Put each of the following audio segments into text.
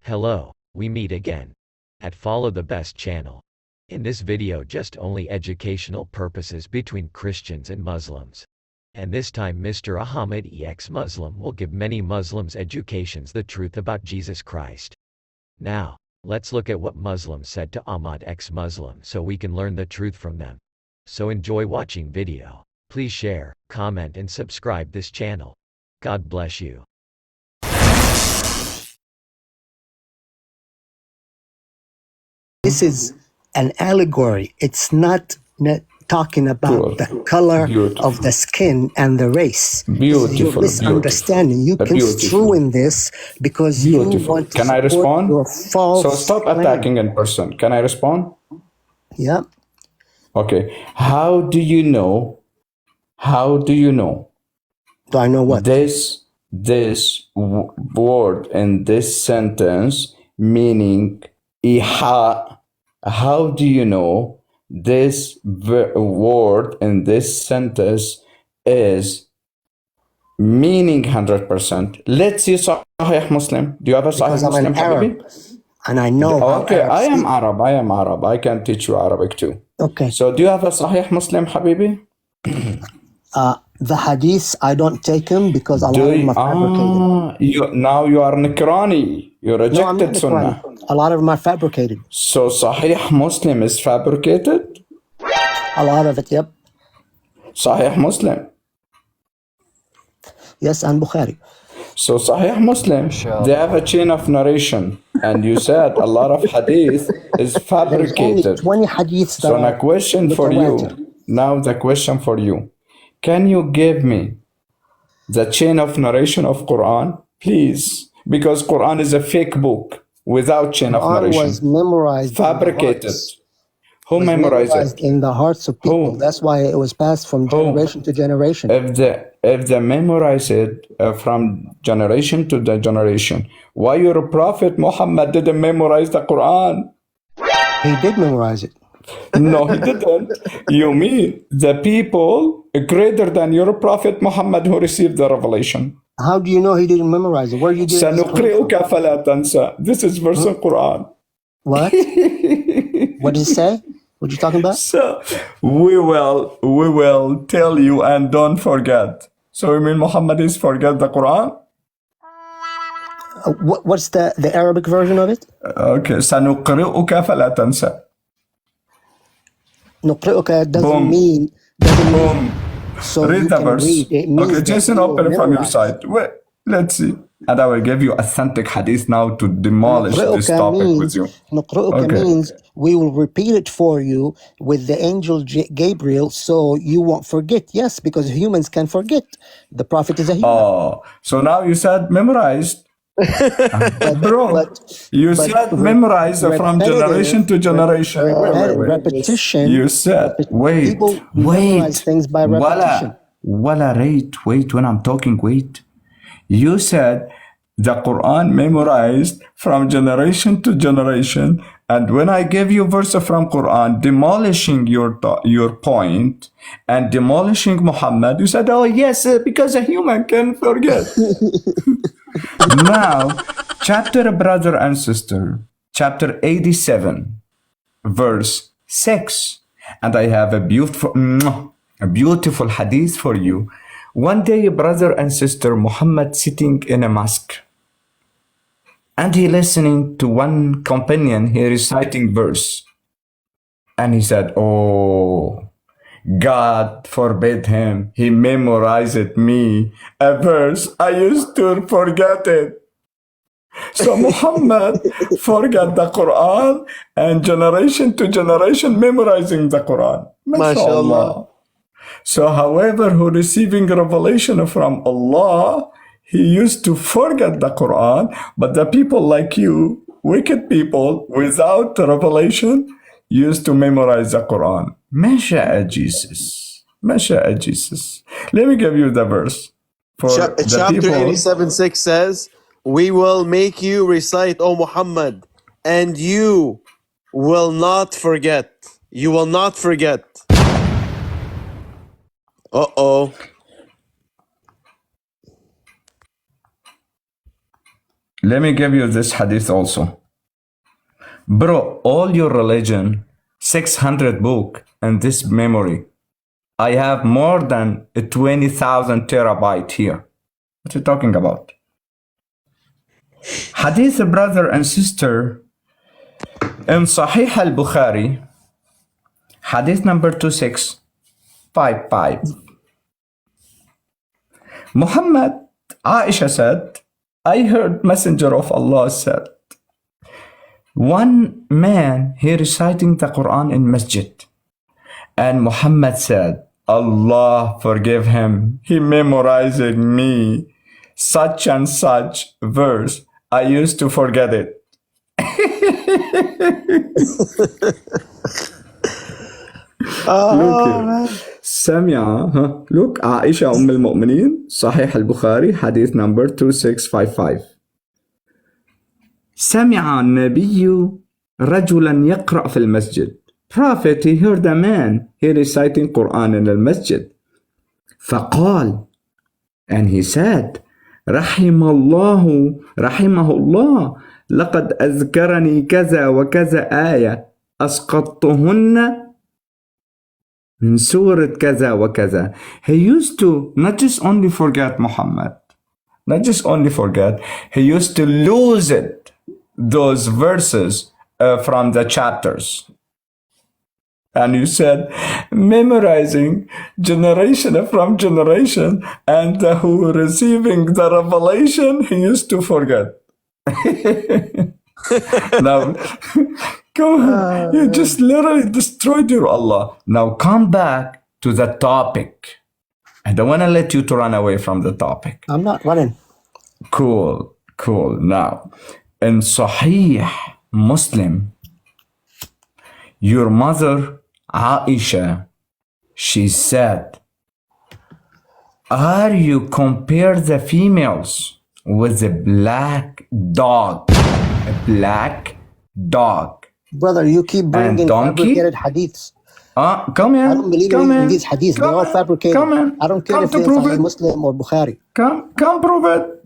Hello, we meet again at Follow the Best channel. In this video just only educational purposes between Christians and Muslims. And this time Mr. Ahmad ExMuslim will give many Muslims educations the truth about Jesus Christ. Now, let's look at what Muslims said to AhmadExmuslim so we can learn the truth from them. So enjoy watching video. Please share, comment and subscribe this channel. God bless you. This is an allegory. It's not talking about the color of the skin and the race. You're misunderstanding. You construe in this because you want to Can I respond? your false So stop attacking in person. Can I respond? Yeah. Okay. How do you know? Do I know what? This word in this sentence meaning iha. How do you know this word in this sentence is meaning 100%? Let's see Sahih Muslim. Do you have a Sahih Because I'm Muslim, an Arab, Habibi? and I know. Okay, I am Arab. I can teach you Arabic too. Okay. So do you have a Sahih Muslim, Habibi? The hadiths, I don't take them because a lot of them are fabricated. Now you are Nikrani. You rejected Sunnah. A lot of them are fabricated. So Sahih Muslim is fabricated? A lot of it, yep. Sahih Muslim. Yes, and Bukhari. So Sahih Muslim, they have a chain of narration. And you said a lot of hadith is fabricated. There's only 20 hadiths that So now question for you. Now the question for you. Can you give me the chain of narration of Quran? Please. Because Quran is a fake book without chain of narration. Quran was memorized. Fabricated. Who memorized it? In the hearts of people. Who? That's why it was passed from generation to generation. If they memorize it from generation to the generation, why your Prophet Muhammad didn't memorize the Quran? He did memorize it. No, he didn't. You mean the people greater than your Prophet Muhammad who received the revelation? How do you know he didn't memorize it? Where you get it? سَنُقْرِئُكَ فَلَا تَنْسَى. This is verse in Quran. What? What did it say? What are you talking about? So we will tell you and don't forget. So you mean Muhammad is forget the Quran? What's the Arabic version of it? Okay. سَنُقْرِئُكَ فَلَا تَنْسَى. نقرئك doesn't mean so read the verse. Okay, Jason, open it from your side. Wait, let's see. And I will give you authentic hadith now to demolish this topic with you. نقرئك means we will repeat it for you with the angel Gabriel so you won't forget. Yes, because humans can forget. The Prophet is a human. Oh, so now you said memorized. You said memorize from generation to generation. Wait. Repetition. You said, wait. Things by repetition. Wait, when I'm talking, wait. You said the Quran memorized from generation to generation, and when I gave you verse from Quran demolishing your point and demolishing Muhammad, you said, oh yes, because a human can forget. Now, chapter brother and sister, chapter 87, verse 6, and I have a beautiful hadith for you. One day, brother and sister Muhammad sitting in a mosque, and he listening to one companion, he reciting verse, and he said, oh, God forbid him, he memorized me a verse, I used to forget it. So Muhammad forgot the Quran and generation to generation memorizing the Quran. MashaAllah. So however who receiving revelation from Allah, he used to forget the Quran, but the people like you, wicked people without revelation, used to memorize the Quran. Masha'a Jesus. Let me give you the verse. For chapter 87:6 says, we will make you recite, O Muhammad, and you will not forget. You will not forget. Uh-oh. Let me give you this hadith also. Bro, all your religion, 600 book and this memory. I have more than 20,000 terabyte here. What are you talking about? Hadith, brother and sister, in Sahih al-Bukhari, hadith number 2655. Muhammad, Aisha said, I heard Messenger of Allah said, one man, he reciting the Quran in masjid. And Muhammad said, Allah forgive him. He memorized me such and such verse. I used to forget it. Look here. سمع, look, Aisha al-Mu'mineen, Sahih al-Bukhari, hadith number 2655. سمع النبي رجلا يقرأ في المسجد. Prophet, he heard a man, he reciting Quran in the masjid. فقال, and he said, رحمه الله لقد أذكرني كذا وكذا آية أسقطتهن من سورة كذا وكذا. He used to not just only forget Muhammad, not just only forget, he used to lose it, those verses from the chapters. And you said, memorizing generation from generation, and who receiving the revelation, he used to forget. Now, come on, you just literally destroyed your Allah. Now come back to the topic. I don't want to let you to run away from the topic. I'm not running. Cool. Now, in Sahih Muslim, your mother Aisha, she said, are you compare the females with a black dog? A black dog. Brother, you keep bringing fabricated hadiths. Come in. I don't believe in these hadiths. They're all fabricated. I don't care if it's Muslim or Bukhari. Come prove it.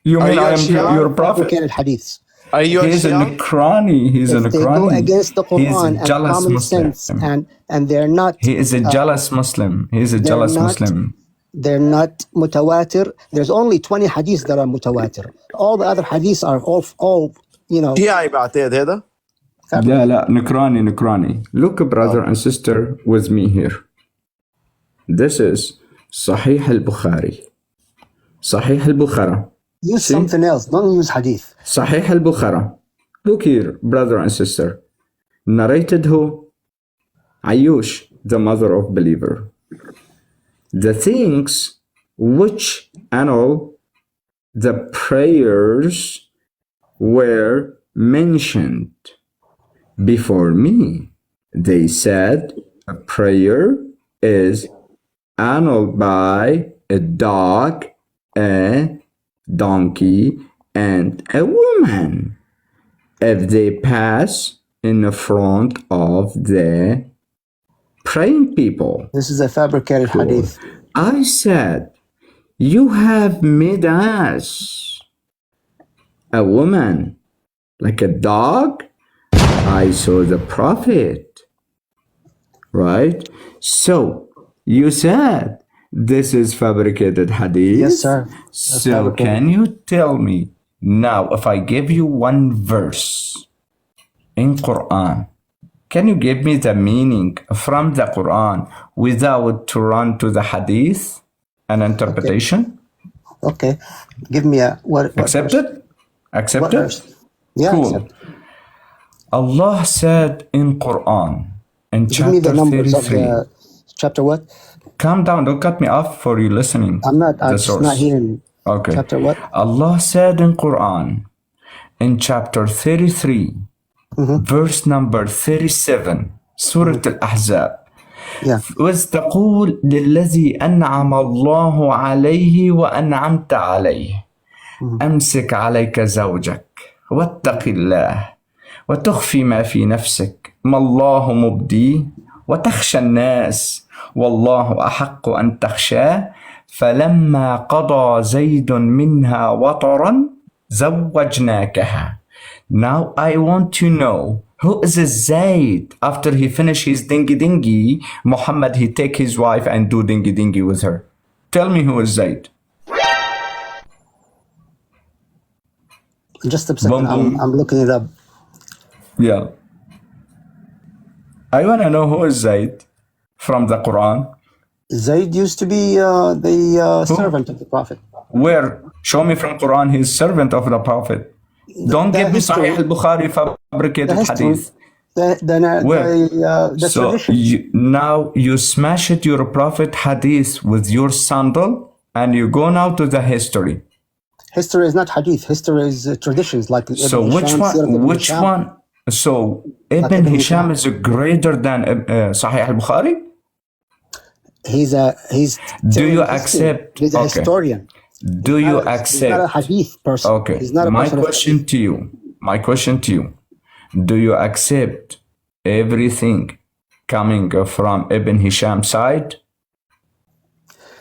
You mean I am your prophet? Fabricated hadiths. Are you He's a Nukrani. He's a Nukrani. They go against the Quran and common sense, and they're not. He is a jealous Muslim. He is a jealous Muslim. They're not mutawatir. There's only 20 hadiths that are mutawatir. All the other hadiths are all you know. لا Nukrani. Look, brother and sister, with me here. This is Sahih al-Bukhari. Sahih al-Bukhari. Use something else. Don't use hadith. Sahih al-Bukhari. Look here, brother and sister. Narrated who? Ayush, the mother of believer. The things which and all the prayers were mentioned before me. They said a prayer is annulled by a dog, a donkey, and a woman if they pass in the front of the praying people. This is a fabricated hadith. I said, you have made us a woman like a dog. I saw the prophet, right? So you said this is fabricated hadith. Yes, sir. So can you tell me now, if I give you one verse in Quran, can you give me the meaning from the Quran without to run to the hadith and interpretation? Okay. Give me a what? Accepted? Accepted? Yeah. Cool. Accept. Allah said in Quran, in Give chapter me the numbers 33. of the chapter what? Calm down, don't cut me off for you listening. I'm just not hearing. Okay. Chapter what? Allah said in Quran, in chapter 33, verse number 37, Surah Al-Ahzab. Yeah. وَاسْتَقُولْ لِلَّذِي أَنْعَمَ اللَّهُ عَلَيْهِ وَأَنْعَمْتَ عَلَيْهِ أمسك عليك زوجك واتق الله وتخفي ما في نفسك ما الله مبديه وتخشى الناس والله أحق أن تخشاه فلما قضى زيد منها وطرا زوجناكها. Now I want to know who is Zayd. After he finish his dingy dingy, Muhammad he take his wife and do dingy dingy with her. Tell me who is Zayd. Just a second, I'm looking it up. Yeah. I want to know who is Zayd from the Quran. Zayd used to be the servant of the Prophet. Where? Show me from Quran he's servant of the Prophet. Don't give me Sahih al-Bukhari fabricated hadith. So now you smash it your Prophet hadith with your sandal and you go now to the history. History is not hadith. History is traditions like so which one? So Ibn Hisham is greater than Sahih al-Bukhari? He's do you accept? He's a historian. Do you accept? He's not a hadith person. Okay. My question to you. Do you accept everything coming from Ibn Hisham's side?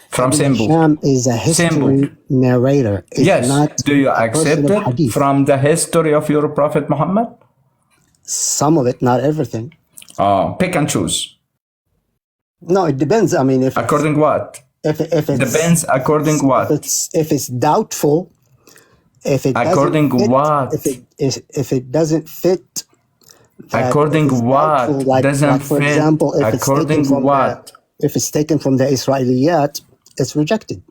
From Ibn symbol. Hisham is a history narrator. It's yes. Not do you accept it hadith. From the history of your Prophet Muhammad? Some of it, not everything. Pick and choose. No, it depends. I mean, if according what? If it's depends according what? If it's doubtful, if it according fit, what? If it doesn't fit. According what? Like, doesn't for fit. Example, if according it's what? If it's taken from the Israeliyat, it's rejected.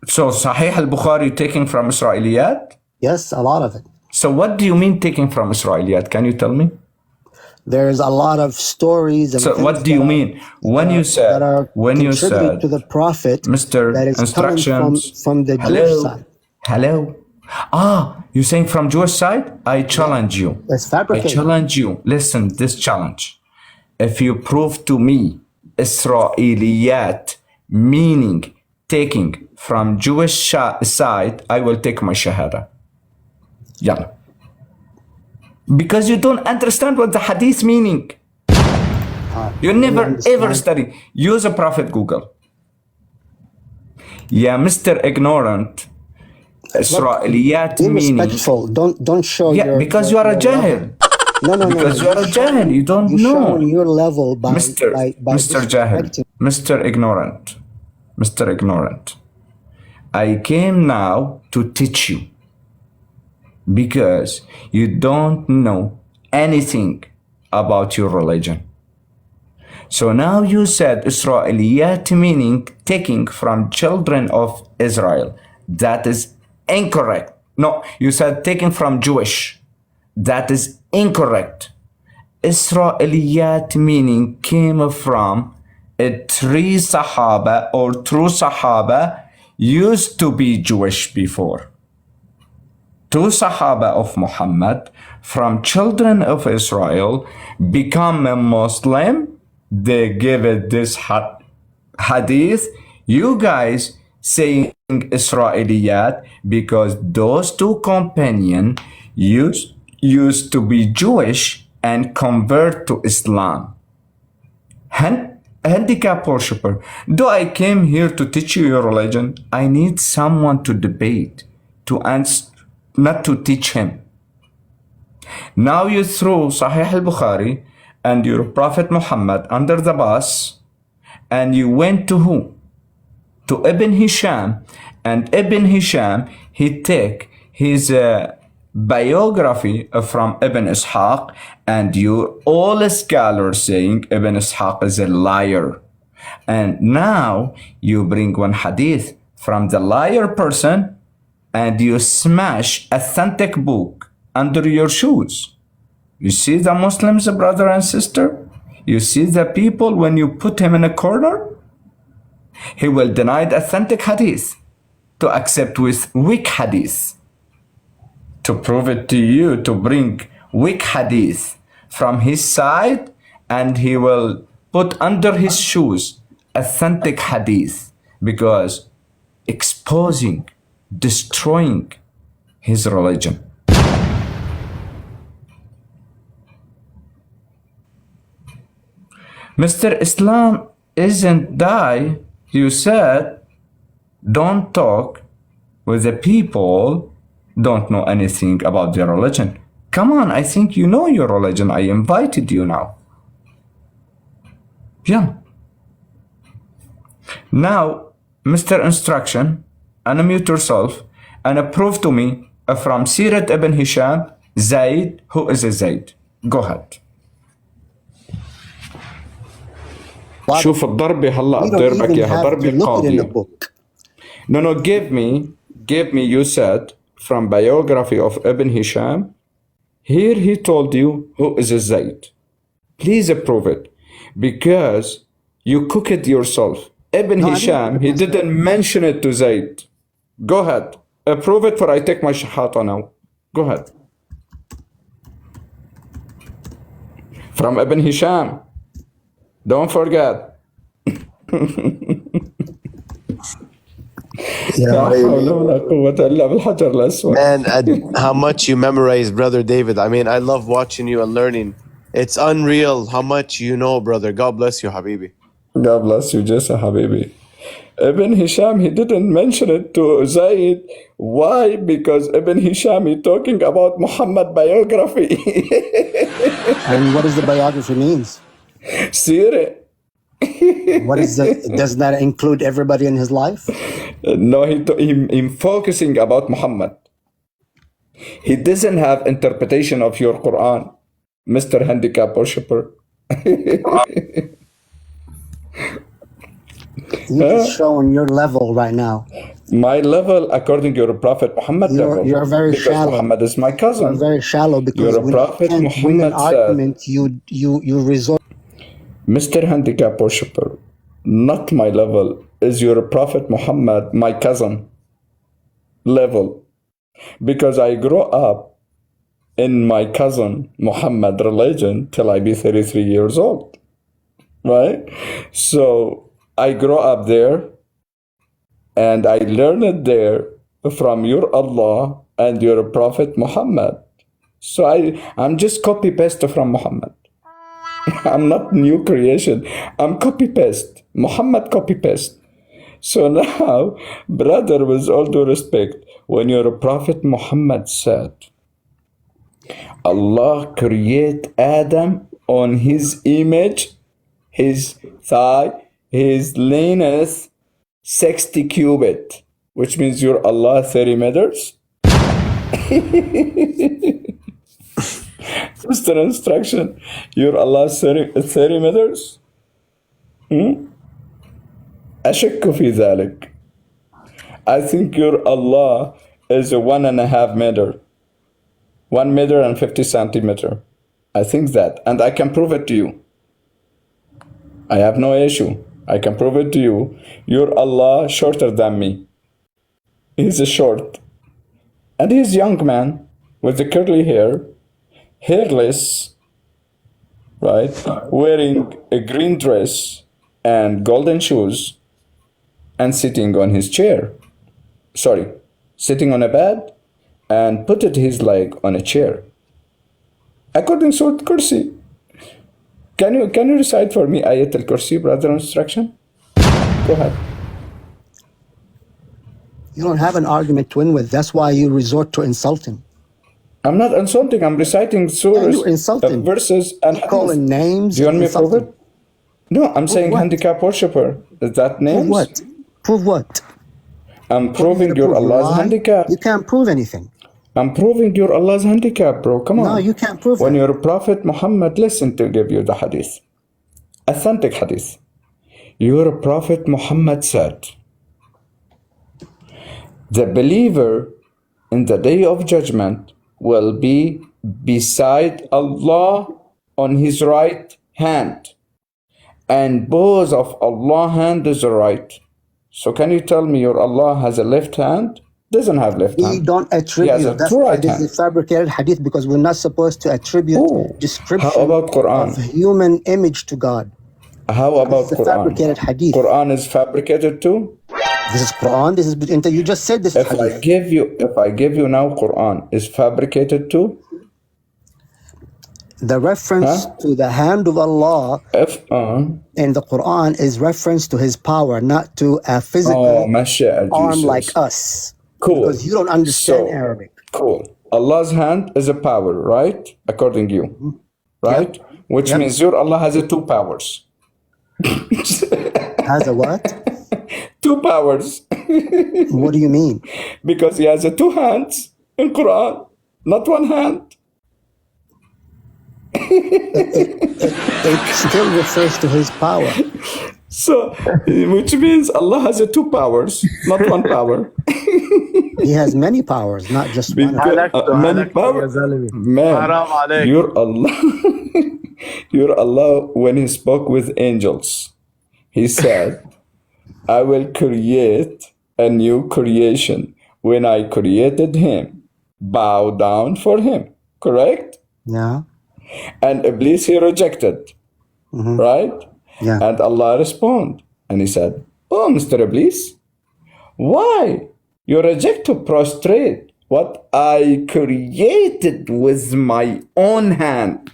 So Sahih al-Bukhari taking from Israeliyat? Yes, a lot of it. So what do you mean taking from Israeliyat? Can you tell me? There's a lot of stories. And so what do you mean when you said to the Prophet, Mr. That is Instructions from the Jewish side? Hello. You're saying from Jewish side? I challenge you. It's fabricated. I challenge you. Listen, this challenge. If you prove to me Israeliyat meaning taking from Jewish side, I will take my shahada. Yeah. Because you don't understand what the hadith meaning. You never ever study. Use a Prophet Google. Yeah, Mr. Ignorant. Israeliyat meaning. Be respectful. Don't show. Yeah, because you are a jahil. No. Because you are a jahil. You don't know. You're your level by Mr. Jahil. Mr. Ignorant. Mr. Ignorant. I came now to teach you. Because you don't know anything about your religion. So now you said Israeliyat meaning taking from children of Israel. That is incorrect. No, you said taking from Jewish. That is incorrect. Israeliyat meaning came from three Sahaba or true Sahaba used to be Jewish before. Two Sahaba of Muhammad from children of Israel become a Muslim. They give it this hadith. You guys saying Israeliyat because those two companions used to be Jewish and convert to Islam. Handicap worshipper. Though I came here to teach you your religion, I need someone to debate, to answer. Not to teach him. Now you throw Sahih al-Bukhari and your Prophet Muhammad under the bus and you went to who? To Ibn Hisham. And Ibn Hisham, he take his biography from Ibn Ishaq and you all scholars saying Ibn Ishaq is a liar. And now you bring one hadith from the liar person and you smash authentic book under your shoes. You see the Muslims, brother and sister? You see the people when you put him in a corner? He will deny the authentic hadith to accept with weak hadith. To prove it to you, to bring weak hadith from his side, and he will put under his shoes authentic hadith because exposing, destroying his religion. Mr. Islam isn't die. You said don't talk with the people don't know anything about their religion. Come on, I think you know your religion. I invited you now. Yeah. Now, Mr. Instruction, unmute yourself and prove to me from Sirat ibn Hisham, Zayd, who is a Zayd? Go ahead. شوف الضربة هلا بضربك ياها ضربة قاضية. No, give me, you said, from biography of Ibn Hisham, here he told you who is a Zayd. Please prove it, because you cook it yourself. Ibn Hisham, he didn't mention it to Zayd. Go ahead, prove it, for I take my shahata now. Go ahead. From Ibn Hisham. Don't forget. Man, how much you memorize, Brother David. I mean, I love watching you and learning. It's unreal how much you know, brother. God bless you, Habibi. God bless you, Jessa Habibi. Ibn Hisham, he didn't mention it to Zayd. Why? Because Ibn Hisham is talking about Muhammad biography. And what does the biography means? Sirah. What is that? Does that include everybody in his life? No, he's focusing about Muhammad. He doesn't have interpretation of your Quran, Mr. Handicap Worshipper. You're showing your level right now. My level, according to your Prophet Muhammad, you're very because shallow. Muhammad is my cousin. You're very shallow because your Prophet Muhammad argument, you resort. Mr. Handicap Worshipper, not my level, is your Prophet Muhammad, my cousin level. Because I grew up in my cousin Muhammad religion till I be 33 years old. Right? So I grew up there and I learned there from your Allah and your Prophet Muhammad. So I'm just copy-paste from Muhammad. I'm not new creation. I'm copy-paste. Muhammad copy-paste. So now, brother, with all due respect, when your Prophet Muhammad said, Allah create Adam on his image, his thigh, his length, 60 cubit, which means your Allah 30 meters. Mr. Instruction, your Allah 30 meters? أشك في ذلك. I think your Allah is 1.5 meter. 1 meter and 50 centimeter. I think that, and I can prove it to you. I have no issue. I can prove it to you. Your Allah shorter than me. He's a short. And he's a young man with the curly hair, hairless, right? Wearing a green dress and golden shoes and sitting on his chair. Sorry, sitting on a bed and put his leg on a chair. According to Kursi. Can you recite for me Ayat al-Kursi, brother Instruction? Go ahead. You don't have an argument to win with. That's why you resort to insulting. I'm not insulting. I'm reciting surahs, you're insulting. Verses, and you're calling names. Do you want me to prove it? No, I'm saying handicap worshipper. Is that names? Prove what? Prove what? I'm proving your Allah's handicap. You can't prove anything. I'm proving your Allah's handicap, bro. Come on. No, you can't prove When it. your Prophet Muhammad, listen to give you the hadith. Authentic hadith. Your Prophet Muhammad said, the believer in the day of judgment will be beside Allah on his right hand, and both of Allah's hand is right. So can you tell me your Allah has a left hand? Doesn't have left hand. We don't attribute. That's why this is a fabricated hadith, because we're not supposed to attribute description of human image to God. How about Quran? Fabricated hadith. Quran is fabricated too? This is Quran. This is you just said this. If I give you now Quran is fabricated too? The reference to the hand of Allah in the Quran is reference to His power, not to a physical arm like us. Cool. Because you don't understand Arabic. Cool. Allah's hand is a power, right? According you, right? Yep. Which Yep. means your Allah has a two powers. Has a what? Two powers. What do you mean? Because he has a two hands in Quran, not one hand. It still refers to his power. So, which means Allah has a two powers, not one power. He has many powers, not just one. Many powers. Man, your Allah, your Allah, when he spoke with angels, he said, I will create a new creation. When I created him, bow down for him. Correct? Yeah. And Iblis, he rejected. Right? Yeah. And Allah responded. And he said, oh, Mr. Iblis, why? You reject to prostrate what I created with my own hand.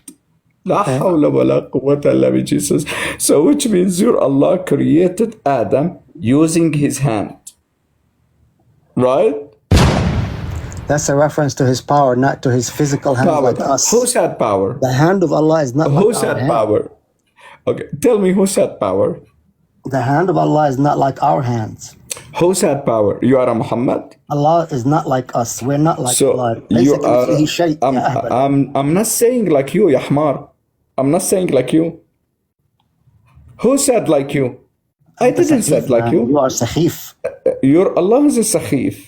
La hawla wa la quwwata illa bi Jesus. So which means your Allah created Adam using his hand. Right? That's a reference to his power, not to his physical hand like us. Who said power? The hand of Allah is not like Who our said hand. power? Okay, tell me who said power? The hand of Allah is not like our hands. Who said power? You are a Muhammad? Allah is not like us. We're not like So Allah. you Basically, are. fihi shay, ya Ahmad. I'm not saying like you, ya Ahmar. I'm not saying like you. Who said like you? I didn't say like You you. are sakhif. Your Allah is a sakhif.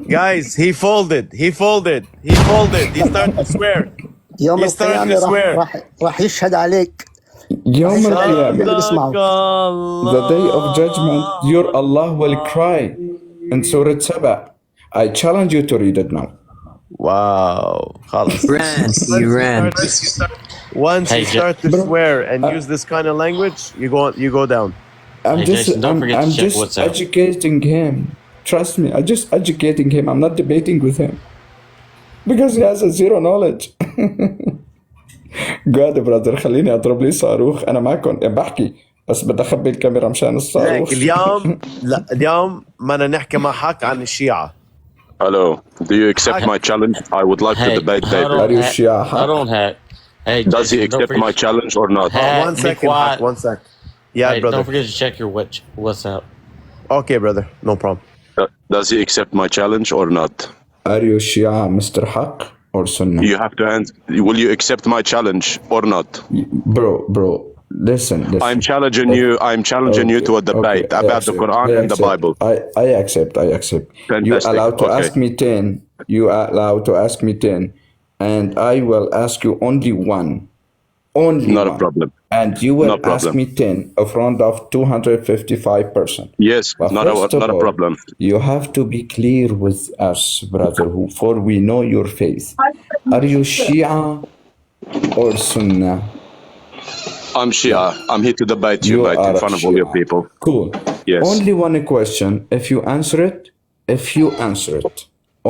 Guys, he folded. He started to swear. يوم He started القيامة to swear. راح يشهد عليك. يوم القيامة, اللي بيسمعوا. the day of judgment, your Allah will cry in Surah Saba. I challenge you to read it now. Wow. خلاص. He ran. Once you start to swear and use this kind of language, you go down. I'm Jason, don't forget to check just WhatsApp. educating him. Trust me, I'm just educating him. I'm not debating with him. Because he has a zero knowledge. God brother, خليني اضرب لي صاروخ انا معكم بحكي بس بدي اخبي الكاميرا مشان الصاروخ. اليوم بدنا نحكي معك عن الشيعة. Hello, do you accept my challenge? I would like to debate David. Are you Shia? I don't have. Hey, Does he Jason, don't accept my forget- challenge or not? Hey, One be second, quiet. Haq, 1 sec. Yeah, Hey, brother. don't forget to check your WhatsApp. Okay, brother. No problem. Does he accept my challenge or not? Are you Shia, Mr. Haq, or Sunnah? You have to answer. Will you accept my challenge or not? Bro, listen. I'm challenging you. I'm challenging you to a debate I about the accept. Quran I and the accept. Bible. I accept. Fantastic. You allowed to Okay. ask me 10. You are allowed to ask me 10. And I will ask you only one. Only Not one. a problem. And you will No ask problem. me 10 in front of 255 person. Yes, But not first of a all, problem. You have to be clear with us, brother, for we know your faith. Are you Shia or Sunnah? I'm Shia. I'm here to debate you, mate, in are front a of all your Shia. people. Cool. Yes. Only one question. If you answer it,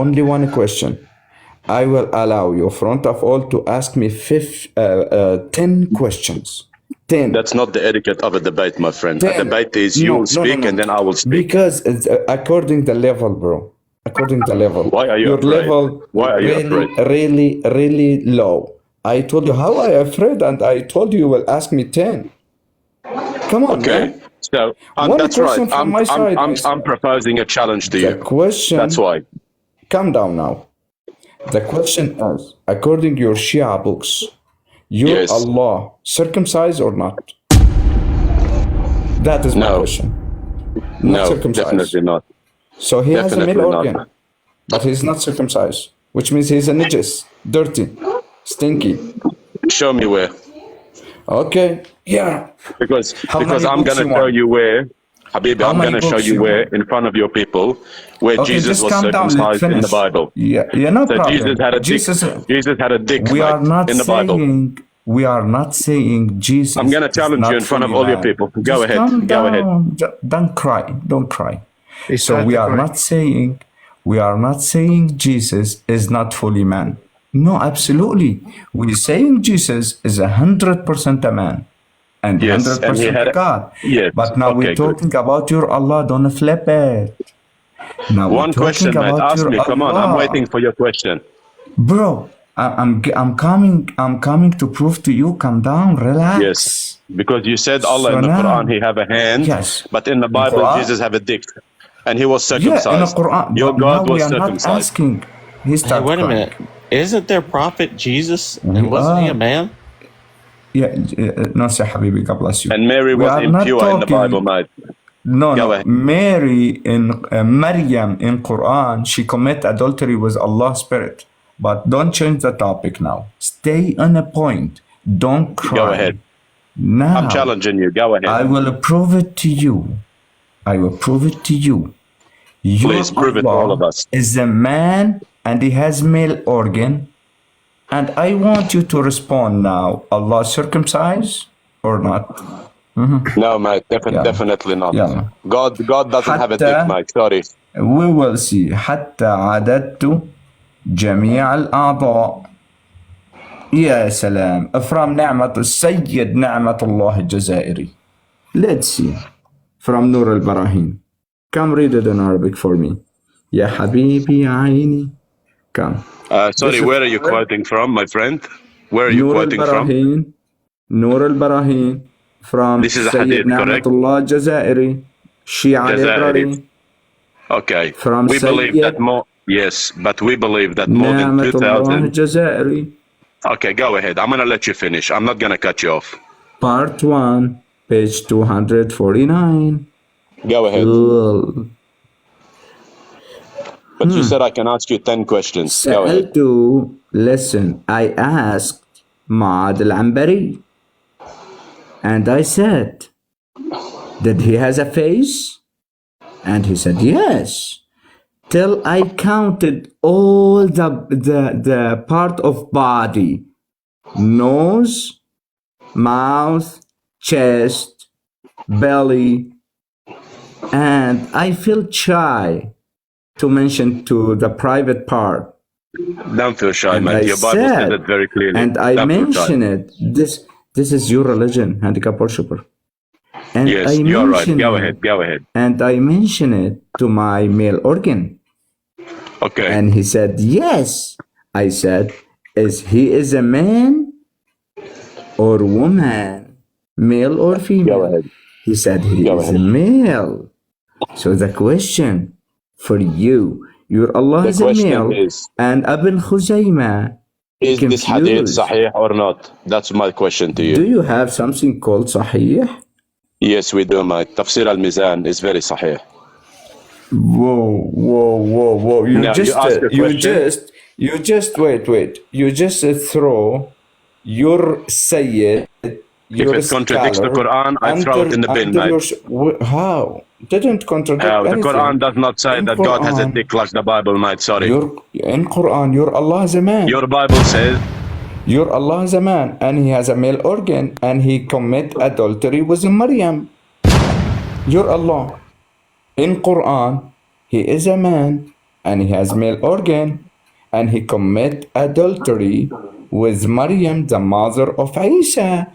only one question. I will allow you, front of all, to ask me 10 questions. 10. That's not the etiquette of a debate, my friend. 10. A debate is you speak and then I will speak. Because it's according the level, bro. According the level. Why are you Your afraid? level Why are you afraid? really low. I told you how I afraid, and I told you will ask me 10. Come on, Okay. man. So One that's question right. from my side. I'm proposing a challenge to The you. question. That's why. Calm down now. The question is, according to your Shia books, your Yes. Allah circumcised or not? That is my No. question. Not No, circumcised. definitely not. So he has a male Definitely not. organ, but he's not circumcised, which means he's a najis, dirty, stinky. Show me where. Okay, yeah. Because How many I'm books going to you show want? you where, Habibi, How I'm many going to show books you you where want? in front of your people where Okay, Jesus just was calm down. Let's circumcised in the finish. Bible. Yeah, no So problem. Jesus had a dick. Jesus had a dick, We mate, are not in the Bible. We are not saying Jesus. I'm going to challenge you in front of all your people. Go Just ahead. calm Go ahead. down. Don't cry. Don't cry. So we are not saying Jesus is not fully man. No, absolutely. We're saying Jesus is 100% a man and Yes, 100% and he had a God. Yes. But now Okay, we're talking about your Allah. Don't flip it. Now One question, man. Ask me. Come on, I'm waiting for your question. Bro, I'm coming to prove to you. Calm down, relax. Yes, because you said Allah So in the now- Quran, He have a hand. Yes. But in the In Bible, Quran? Jesus have a dick. And He was Yeah, in circumcised. the Quran. Your But God now was we are not circumcised. asking. He Hey, started wait a crying. minute. Isn't there prophet Jesus? We And wasn't he a are. man? Yeah, no, say Habibi, God bless you. And Mary We was are not impure in the talking- Bible, mate. No, Go no. ahead. Mary in Maryam in Quran, she commit adultery with Allah's spirit. But don't change the topic now. Stay on a point. Don't cry. Go ahead. Now, I'm challenging you. Go ahead. I will prove it to you. I will prove it to you. Your Please prove it to all of us. is a man and he has male organ. And I want you to respond now. Allah circumcised or not? No, mate. Yeah. Definitely not. Yeah. God doesn't have a dick, حتى- mate. Sorry. We will see. حتى عددت جميع الأعضاء. يا سلام. From نعمة السيد نعمة الله الجزائري. Let's see. From نور البراهين. Come read it in Arabic for me. يا حبيبي يا عيني. Come. Sorry, This is- where are you quoting from, my friend? Where are you نور quoting from? البراهين. نور البراهين. From This is a سيد hadith, نعمة correct? الله الجزائري. Shia Jazairi. library. Okay. From we believe Sayyid- that more. Yes, but we believe that more than نعمة الله 2,000. الجزائري. Okay, go ahead. I'm gonna let you finish. I'm not gonna cut you off. Part 1, page 249. Go ahead. Cool. But you said I can ask you 10 questions. Go ahead. سألت, listen, I asked معاذ العنبري. And I said, did he has a face? And he said, yes. Till I counted all the part of body. Nose, mouth, chest, belly. And I felt shy to mention to the private part. Don't feel shy, And man. I Your Bible says said- it very clearly. And I Don't feel shy. mention it. This is your religion, handicap worshipper. And Yes, I you're right. mention Go it- ahead. Go ahead. And I mention it to my male organ. Okay. And he said, yes. I said, is he is a man or woman? Male or female? Go ahead. He said he Go is ahead. a male. So the question for you, your Allah The is a question male. is- And Ibn Khuzaymah Is this hadith confused. sahih or not? That's my question to Do you. you have something called Sahih? Yes, we do, mate. Tafsir al-Mizan is very sahih. Whoa. You Now, just, you ask a question. you just, wait. You just throw your Sayyid, your it contradicts the scholar Quran, I throw it in the bin, under mate. How? Didn't contradict The anything. Quran does not say In that God has a Quran, dick like the Bible, mate. Sorry. In Quran, your Allah is a man. Your Bible says, Your Allah is a man, and he has a male organ, and he commit adultery with Maryam. Your Allah. In Quran, he is a man, and he has male organ, and he commit adultery with Maryam, the mother of Isa.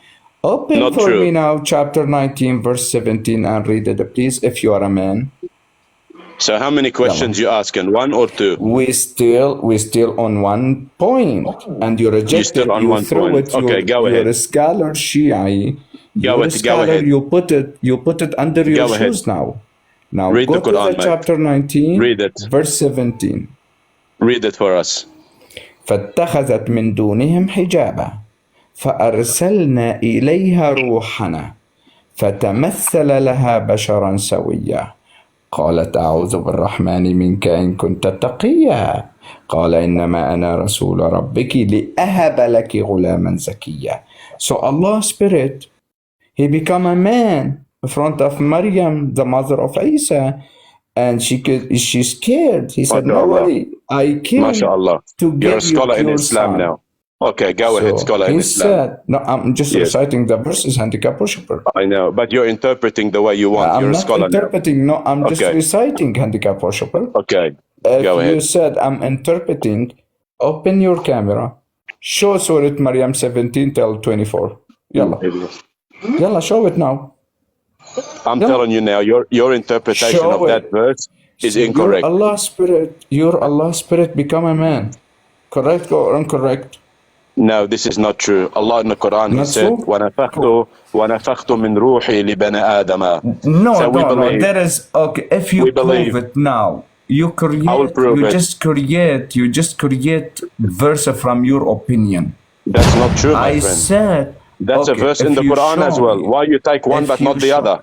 Open Not for true. me now, chapter 19, verse 17, and read it, please, if you are a man. so how many questions you asking? One or two? We still on one point, and you rejected. still on you one threw point. it. Okay, go You're ahead. a scholar, Shi'i. Go You're a ahead, go scholar. ahead. You put it under your Go ahead. shoes now. Now Read go the Quran, to the mate. chapter 19, Read it. verse 17. Read it for us. فاتخذت من دونهم حجابا فأرسلنا إليها روحنا فتمثل لها بشرا سويا قالت أعوذ بالرحمن منك إن كنت تقيا قال إنما أنا رسول ربك لأهب لك غلاما زكيا. So Allah's Spirit, He become a man in front of Maryam, the mother of Isa, and she's scared. He said, no MashaAllah. worry, I came MashaAllah. to You're give a scholar you in pure Islam son. now. Okay, go ahead, So scholar in he Islam. said, no, I'm just Yes. reciting the verses, handicap worshiper. I know, but you're interpreting the way you want. I'm You're a not scholar now. interpreting, no, I'm just Okay. reciting, handicap worshiper. Okay, If go you ahead. said I'm interpreting, open your camera, show Surah Maryam 17 till 24. Yalla, show it now. I'm Yeah. telling you now, your interpretation Show of it. that verse is incorrect. Your Allah spirit become a man. Correct or incorrect? No, this is not true. Allah in the Quran, He said, وَنَفَخْتُ مِنْ رُوحِي لِبَنَي آدَمَ. No. That is okay. If you prove it now, you just create verse from your opinion. That's not true, my friend. Said that's a verse in the Quran as well. Why you take one but not the other?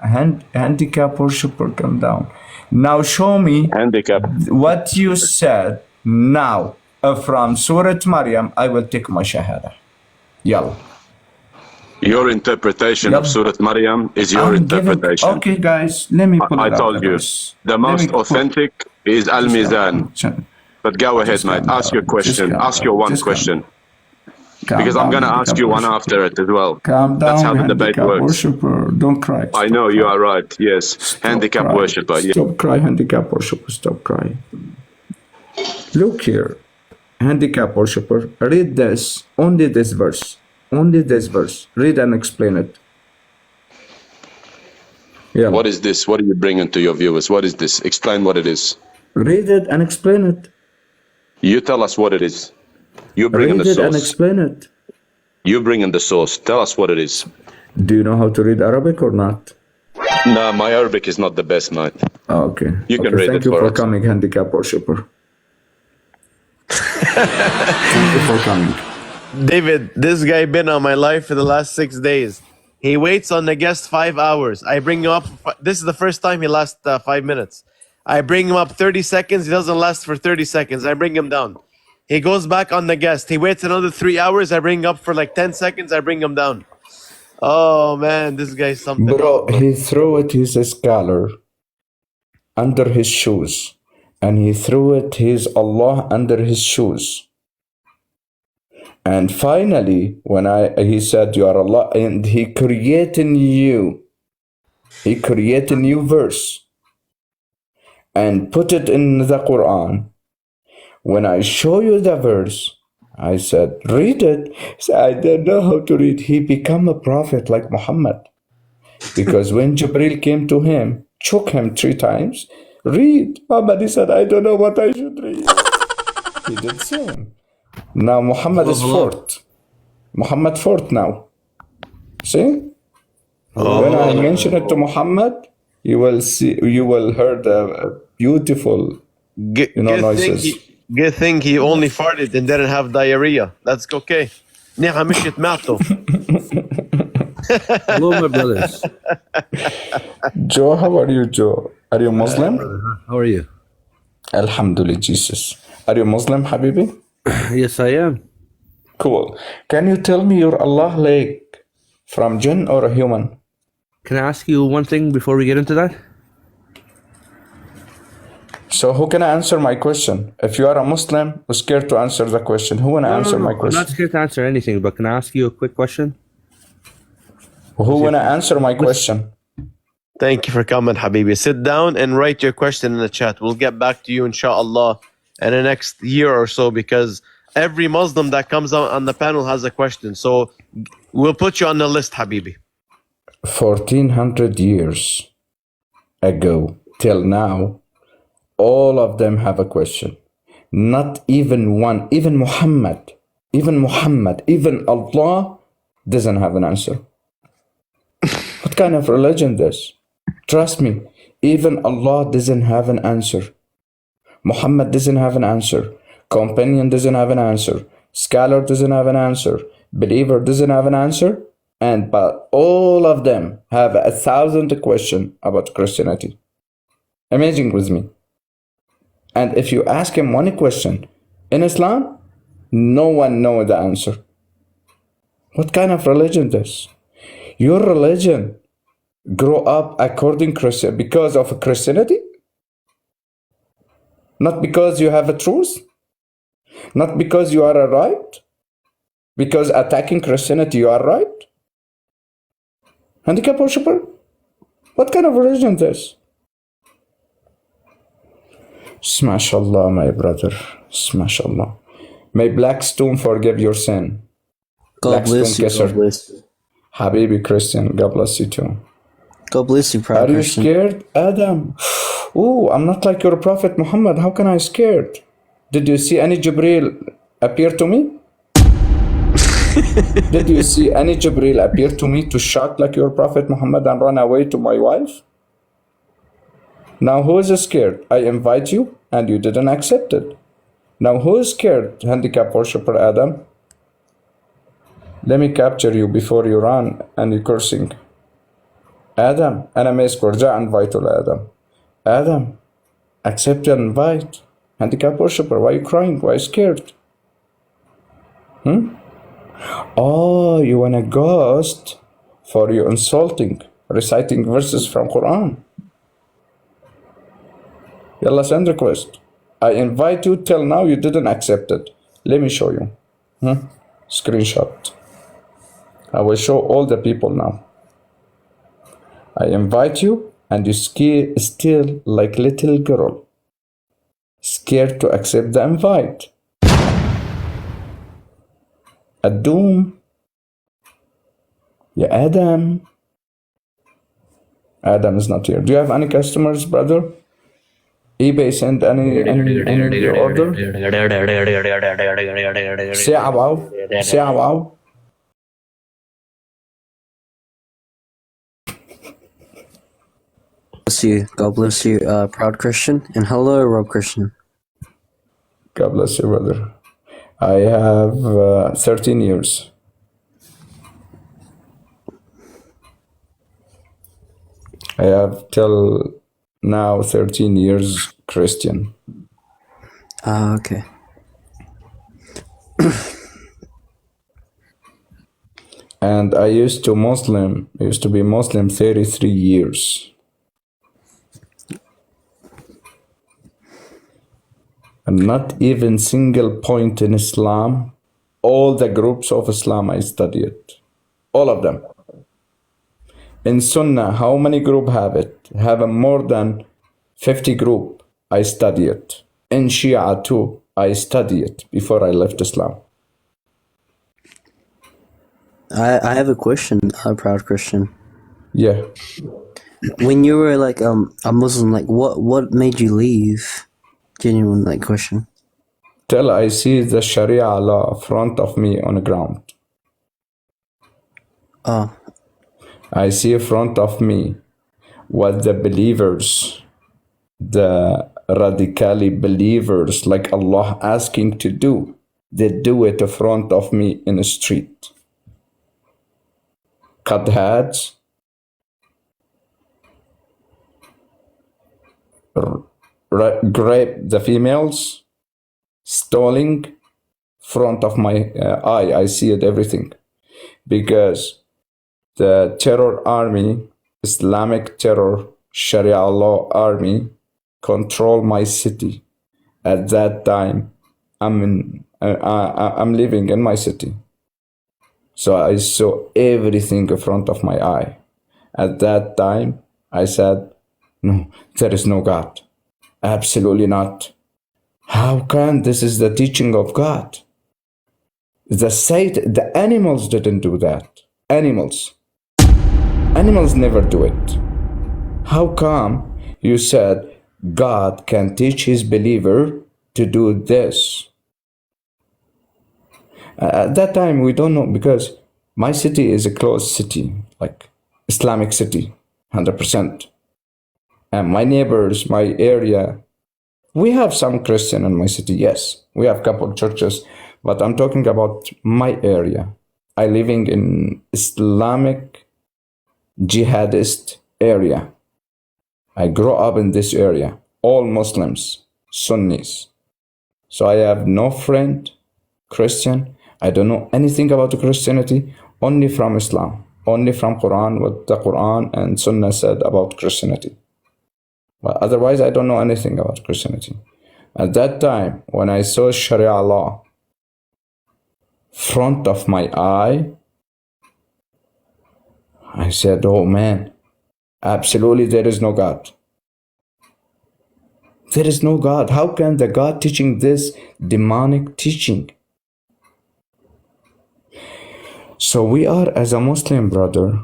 Handicap worshiper, come down. Now show me what you said now. From Surah Maryam, I will take my shahada. Yalla. Your interpretation of Surah Maryam is your interpretation. Okay, guys, let me pull it up. I told you, the most authentic is Al-Mizan. But go ahead, mate. Ask your question. Ask your one question. Because I'm going to ask you one after it as well. Calm down. That's how the debate works. Worshipper. Don't cry. I know you are right. Yes. Handicap worshipper. Stop cry, handicap worshipper. Stop crying. Look here. Handicap worshipper. Read this. Only this verse. Only this verse. Read and explain it. Yeah. What is this? What are you bringing to your viewers? What is this? Explain what it is. Read it and explain it. You tell us what it is. You bring in the source. Read it and explain it. You bring in the source. Tell us what it is. Do you know how to read Arabic or not? No, my Arabic is not the best, mate. Okay. You can read Thank it you for us. coming, handicap worshipper. Thank you for coming. David, this guy been on my life for the last 6 days. He waits on the guest 5 hours. I bring him up. This is the first time he lasts 5 minutes. I bring him up 30 seconds. He doesn't last for 30 seconds. I bring him down. He goes back on the guest. He waits another 3 hours. I bring him up for like 10 seconds. I bring him down. Oh, man, this guy's something. Bro, he threw it his scholar under his shoes. And he threw it his Allah under his shoes. And finally, when he said, you are Allah, and he created new verse and put it in the Quran. When I show you the verse, I said, read it. He said, I don't know how to read. He became a prophet like Muhammad. Because when Jibril came to him, shook him 3 times, read. Muhammad, he said, I don't know what I should read. He did the same. Now Muhammad is fourth. Muhammad fourth now. See? When I mention it to Muhammad, you will see, you will hear the beautiful noises. Good thing he only farted and didn't have diarrhea. That's okay. Hello, my brothers. Joe, how are you, Joe? Are you Muslim? How are you? Alhamdulillah, Jesus. Are you Muslim, Habibi? Yes, I am. Cool. Can you tell me your Allah leg from jinn or a human? Can I ask you one thing before we get into that? So who can answer my question? If you are a Muslim who's scared to answer the question, who wanna answer my question? I'm not scared to answer anything, but can I ask you a quick question? Who wanna answer my question? Thank you for coming, Habibi. Sit down and write your question in the chat. We'll get back to you, inshallah, in the next year or so, because every Muslim that comes out on the panel has a question. So we'll put you on the list, Habibi. 1400 years ago till now, all of them have a question. Not even one, even Muhammad, even Allah doesn't have an answer. What kind of religion this? Trust me, even Allah doesn't have an answer. Muhammad doesn't have an answer. Companion doesn't have an answer. Scholar doesn't have an answer. Believer doesn't have an answer. But all of them have 1,000 questions about Christianity. Imagine with me. And if you ask him one question in Islam, no one knows the answer. What kind of religion is this? Your religion grow up according Christian because of Christianity? Not because you have a truth? Not because you are a right? Because attacking Christianity you are right? Handicap worshipper? What kind of religion is this? Smashallah, my brother. Smashallah. May Black Stone forgive your sin. God bless you. God bless you. Habibi Christian, God bless you too. God bless you, Are you scared, Adam? Oh, I'm not like your Prophet Muhammad. How can I scared? Did you see any Jibreel appear to me? Did you see any Jibreel appear to me to shock like your Prophet Muhammad and run away to my wife? Now who is scared? I invite you and you didn't accept it. Now who is scared, handicap worshipper Adam? Let me capture you before you run and you're cursing. Adam, أنا ماسك ورجع invite لآدم. Adam, accept your invite. Handicap worshipper, why are you crying? Why are you scared? Oh, you want a ghost for you insulting, reciting verses from Quran. Yalla, send request. I invite you till now you didn't accept it. Let me show you. Screenshot. I will show all the people now. I invite you and you still like little girl, scared to accept the invite. Adum. Yeah, Adam. Adam is not here. Do you have any customers, brother? eBay sent any order? Say wow. Say wow. Bless you. God bless you, proud Christian. And hello, Rob Christian. God bless you, brother. I have 13 years. I have till now 13 years Christian. Okay. And I used to be Muslim 33 years. And not even single point in Islam, all the groups of Islam I studied, all of them. In Sunnah, how many group have it? Have more than 50 group. I study it. In Shia too, I study it before I left Islam. I have a question, proud Christian. Yeah. When you were like a Muslim, like what made you leave? Genuine like question. Till I see the Sharia law front of me on the ground. Oh. I see in front of me what the believers, the radically believers like Allah asking to do. They do it in front of me in the street. Cut heads, rape the females, stalling, front of my eye. I see it everything. Because the terror army, Islamic terror, Sharia law army, control my city. At that time, I'm living in my city. So I saw everything in front of my eye. At that time, I said, no, there is no God. Absolutely not. How can this is the teaching of God? The animals didn't do that. Animals never do it. How come you said God can teach his believer to do this? At that time, we don't know, because my city is a closed city, like Islamic city, 100%. And my neighbors, my area, we have some Christian in my city, yes. We have a couple of churches, but I'm talking about my area. I living in Islamic jihadist area. I grew up in this area, all Muslims, Sunnis. So I have no friend, Christian. I don't know anything about Christianity, only from Islam, only from Quran, what the Quran and Sunnah said about Christianity. But otherwise, I don't know anything about Christianity. At that time, when I saw Sharia law front of my eye, I said, oh man, absolutely there is no God. There is no God. How can the God teaching this demonic teaching? So we are, as a Muslim brother,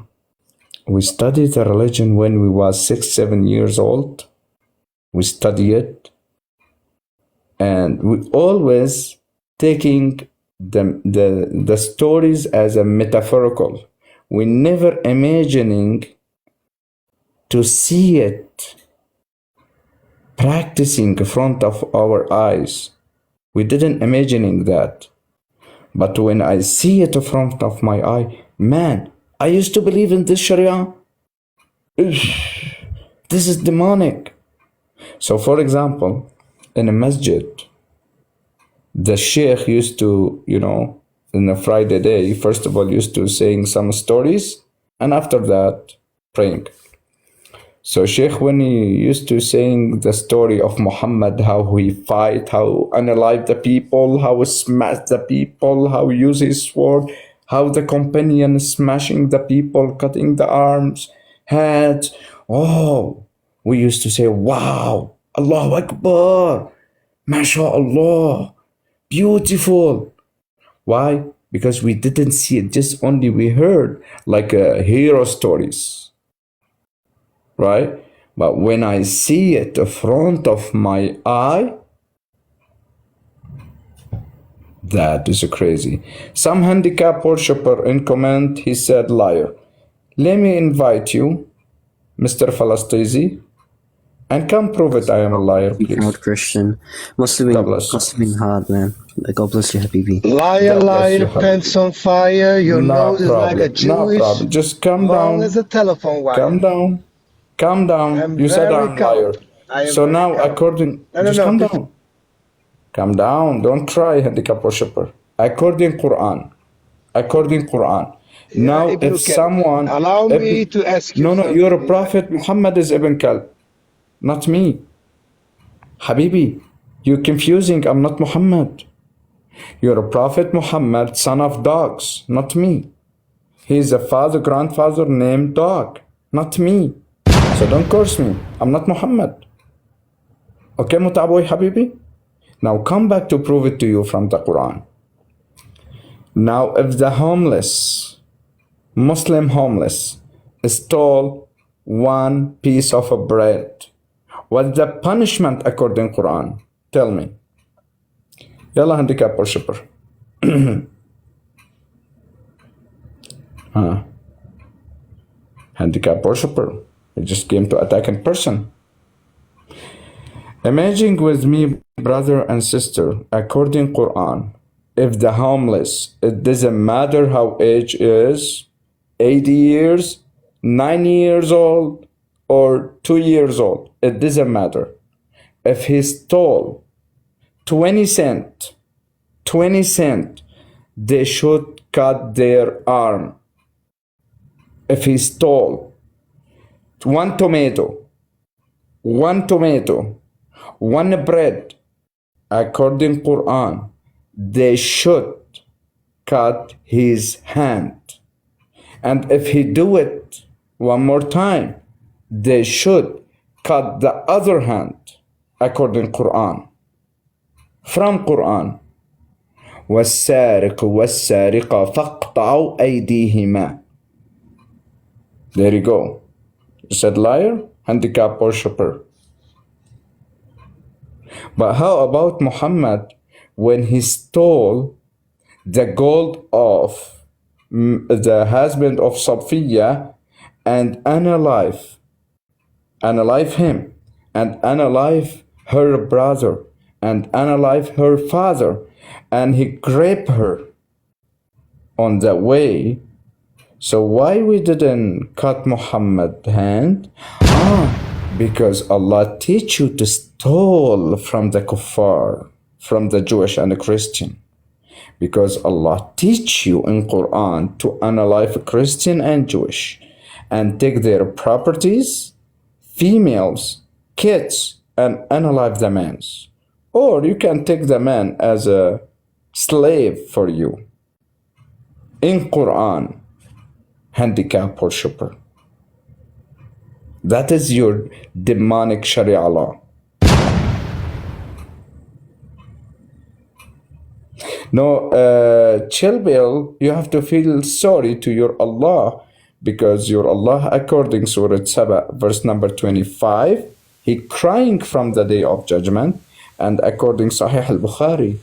we studied the religion when we was 6-7 years old. we study it, and we always taking the stories as a metaphorical. We never imagining to see it practicing in front of our eyes. We didn't imagining that. But when I see it in front of my eye, man, I used to believe in this Sharia. This is demonic. So for example, in a masjid, the sheikh used to, in a Friday day, first of all, used to saying some stories, and after that, praying. So sheikh, when he used to saying the story of Muhammad, how he fight, how unalive the people, how he smash the people, how he use his sword, how the companion smashing the people, cutting the arms, heads. Oh, we used to say, wow, Allahu Akbar, MashaAllah, beautiful. Why? Because we didn't see it, just only we heard like hero stories, right? But when I see it in front of my eye, that is crazy. Some handicap worshipper in comment, he said, liar. Let me invite you, Mr. Falastizi, and come prove it I am a liar, please. Proud Christian. Must have been hard, man. God bless you, Habibi. Liar, pants on fire, your nose is like a Jewish. No problem. Just come down. As a telephone wire. Calm down. You said I'm a liar. So now, according... Just calm down. Calm down. Don't try, handicap worshipper. According Quran. Now, if someone... Allow me to ask you No, your prophet Muhammad is Ibn Kalb. Not me. Habibi, you're confusing. I'm not Muhammad. You're a prophet Muhammad, son of dogs, not me. He's a grandfather named Dog, not me. So don't curse me. I'm not Muhammad. Okay, Mutaboy Habibi? Now come back to prove it to you from the Quran. Now, if the Muslim homeless, stole one piece of bread, what's the punishment according to Quran? Tell me. Yalla, handicap worshipper. Handicap worshipper. He just came to attack in person. Imagine with me, brother and sister, according to Quran, if the homeless, it doesn't matter how age is, 80 years, 90 years old, or 2 years old, it doesn't matter. If he stole 20 cents, they should cut their arm. If he stole one tomato, one bread, according Quran, they should cut his hand. And if he do it one more time, they should cut the other hand, according Quran. From Quran. وَالسَّارِقُ وَالسَّارِقَ فَاقْطَعُوا أَيْدِيهِمَا. There you go. You said liar, handicap worshipper. But how about Muhammad when he stole the gold of the husband of Safiya and unalive him and unalive her brother and unalive her father, and he grabbed her on the way? So why we didn't cut Muhammad's hand? Because Allah teach you to steal from the kuffar, from the Jewish and the Christian. Because Allah teach you in Quran to unalive Christian and Jewish and take their properties, females, kids, and unalive the men. Or you can take the man as a slave for you. In Quran, handicap worshipper. That is your demonic Sharia law. No, Chilbil, you have to feel sorry to your Allah, because your Allah, according to Surah Saba, verse number 25, he crying from the day of judgment. And according Sahih al-Bukhari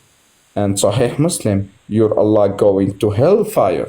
and Sahih Muslim, your Allah going to hellfire